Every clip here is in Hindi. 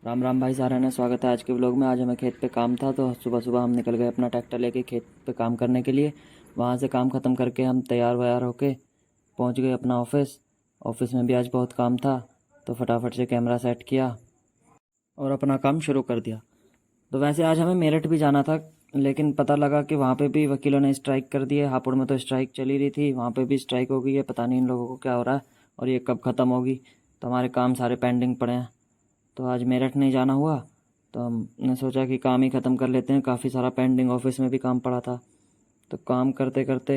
राम राम भाई सारा ने स्वागत है आज के व्लॉग में। आज हमें खेत पे काम था तो सुबह सुबह हम निकल गए अपना ट्रैक्टर लेके खेत पे काम करने के लिए। वहाँ से काम ख़त्म करके हम तैयार व्यार होके पहुँच गए अपना ऑफिस। ऑफिस में भी आज बहुत काम था तो फटाफट से कैमरा सेट किया और अपना काम शुरू कर दिया। तो वैसे आज हमें मेरठ भी जाना था, लेकिन पता लगा कि वहाँ पे भी वकीलों ने स्ट्राइक कर दी है। हापुड़ में तो स्ट्राइक चली रही थी, वहाँ पे भी स्ट्राइक हो गई है। पता नहीं इन लोगों को क्या हो रहा है और ये कब ख़त्म होगी। तो हमारे काम सारे पेंडिंग पड़े हैं तो आज मेरठ नहीं जाना हुआ। तो हमने सोचा कि काम ही ख़त्म कर लेते हैं, काफ़ी सारा पेंडिंग ऑफिस में भी काम पड़ा था। तो काम करते करते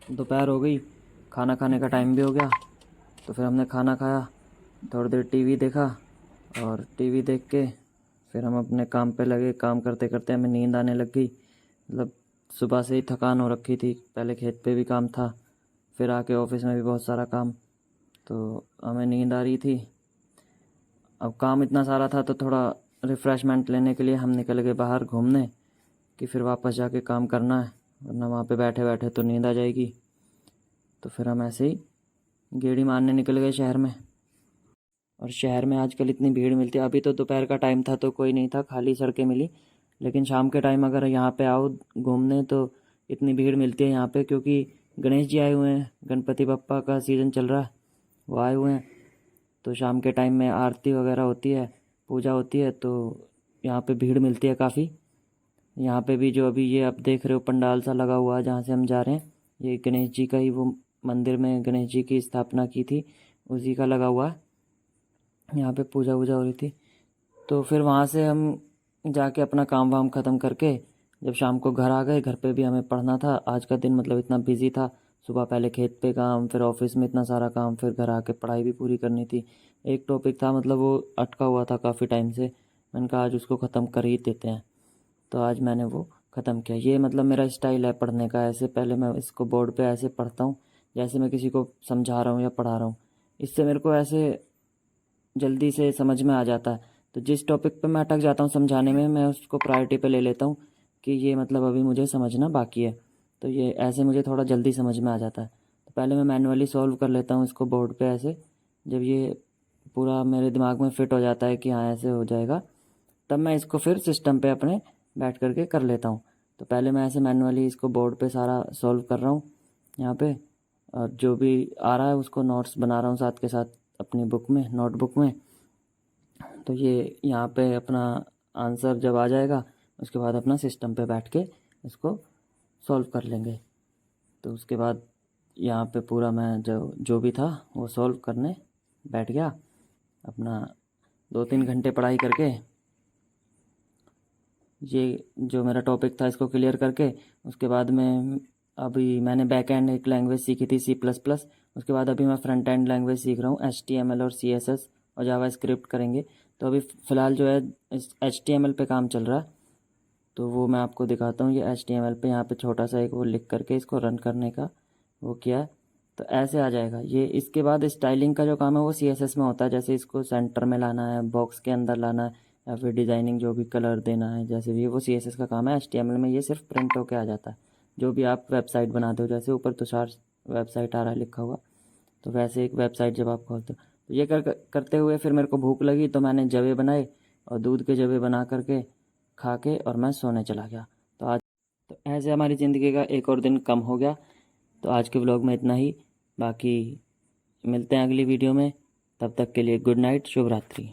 दोपहर हो गई, खाना खाने का टाइम भी हो गया। तो फिर हमने खाना खाया, थोड़ी देर टीवी देखा और टीवी देख के फिर हम अपने काम पे लगे। काम करते करते हमें नींद आने लग गई। मतलब सुबह से ही थकान हो रखी थी, पहले खेत पे भी काम था, फिर आके ऑफिस में भी बहुत सारा काम, तो हमें नींद आ रही थी। अब काम इतना सारा था तो थोड़ा रिफ़्रेशमेंट लेने के लिए हम निकल गए बाहर घूमने कि फिर वापस जाके काम करना है, वरना वहाँ पे बैठे बैठे तो नींद आ जाएगी। तो फिर हम ऐसे ही गेड़ी मारने निकल गए शहर में। और शहर में आजकल इतनी भीड़ मिलती है। अभी तो दोपहर का टाइम था तो कोई नहीं था, खाली सड़कें मिली, लेकिन शाम के टाइम अगर यहाँ पे आओ घूमने तो इतनी भीड़ मिलती है यहाँ पे, क्योंकि गणेश जी आए हुए हैं, गणपति बप्पा का सीज़न चल रहा है, वो आए हुए हैं। तो शाम के टाइम में आरती वगैरह होती है, पूजा होती है, तो यहाँ पे भीड़ मिलती है काफ़ी। यहाँ पे भी जो अभी ये आप देख रहे हो पंडाल सा लगा हुआ है जहाँ से हम जा रहे हैं, ये गणेश जी का ही, वो मंदिर में गणेश जी की स्थापना की थी उसी का लगा हुआ है। यहाँ पे पूजा वूजा हो रही थी। तो फिर वहाँ से हम जाके अपना काम वाम ख़त्म करके जब शाम को घर आ गए, घर पे भी हमें पढ़ना था। आज का दिन मतलब इतना बिजी था, सुबह पहले खेत पे काम, फिर ऑफिस में इतना सारा काम, फिर घर आके पढ़ाई भी पूरी करनी थी। एक टॉपिक था, मतलब वो अटका हुआ था काफ़ी टाइम से, मैंने कहा आज उसको ख़त्म कर ही देते हैं। तो आज मैंने वो ख़त्म किया। ये मतलब मेरा स्टाइल है पढ़ने का, ऐसे पहले मैं इसको बोर्ड पे ऐसे पढ़ता हूँ जैसे मैं किसी को समझा रहा हूँ या पढ़ा रहा हूँ। इससे मेरे को ऐसे जल्दी से समझ में आ जाता है। तो जिस टॉपिक पे मैं अटक जाता हूँ समझाने में, मैं उसको प्रायोरिटी पे ले लेता हूँ कि ये मतलब अभी मुझे समझना बाकी है। तो ये ऐसे मुझे थोड़ा जल्दी समझ में आ जाता है। तो पहले मैं मैनुअली सॉल्व कर लेता हूँ इसको बोर्ड पे ऐसे। जब ये पूरा मेरे दिमाग में फिट हो जाता है कि हाँ ऐसे हो जाएगा, तब मैं इसको फिर सिस्टम पे अपने बैठ करके कर लेता हूँ। तो पहले मैं ऐसे मैनुअली इसको बोर्ड पे सारा सॉल्व कर रहा हूँ यहाँ पे, और जो भी आ रहा है उसको नोट्स बना रहा हूँ साथ के साथ अपनी बुक में, नोटबुक में। तो ये यहाँ पे अपना आंसर जब आ जाएगा उसके बाद अपना सिस्टम पे बैठ के इसको सॉल्व कर लेंगे। तो उसके बाद यहाँ पे पूरा मैं जो जो भी था वो सॉल्व करने बैठ गया। अपना 2-3 घंटे पढ़ाई करके ये जो मेरा टॉपिक था इसको क्लियर करके, उसके बाद में अभी मैंने बैक एंड एक लैंग्वेज सीखी थी C++। उसके बाद अभी मैं फ्रंट एंड लैंग्वेज सीख रहा हूँ HTML और CSS और जावा स्क्रिप्ट करेंगे। तो अभी फ़िलहाल जो है इस HTML पे काम चल रहा है, तो वो मैं आपको दिखाता हूँ। ये HTML पे यहाँ पे छोटा सा एक वो लिख करके इसको रन करने का वो किया है, तो ऐसे आ जाएगा ये। इसके बाद स्टाइलिंग का जो काम है वो CSS में होता है, जैसे इसको सेंटर में लाना है, बॉक्स के अंदर लाना है, या फिर डिज़ाइनिंग जो भी कलर देना है, जैसे भी वो CSS का काम है। HTML में ये सिर्फ प्रिंट होके आ जाता है। जो भी आप वेबसाइट बनाते हो, जैसे ऊपर तुषार वेबसाइट आ रहा है लिखा हुआ, तो वैसे एक वेबसाइट जब आप खोलते हो, तो ये करते हुए फिर मेरे को भूख लगी तो मैंने जवे बनाए और दूध के जवे बना करके खा के और मैं सोने चला गया। तो आज तो ऐसे हमारी ज़िंदगी का एक और दिन कम हो गया। तो आज के व्लॉग में इतना ही, बाकी मिलते हैं अगली वीडियो में। तब तक के लिए गुड नाइट, शुभ रात्रि।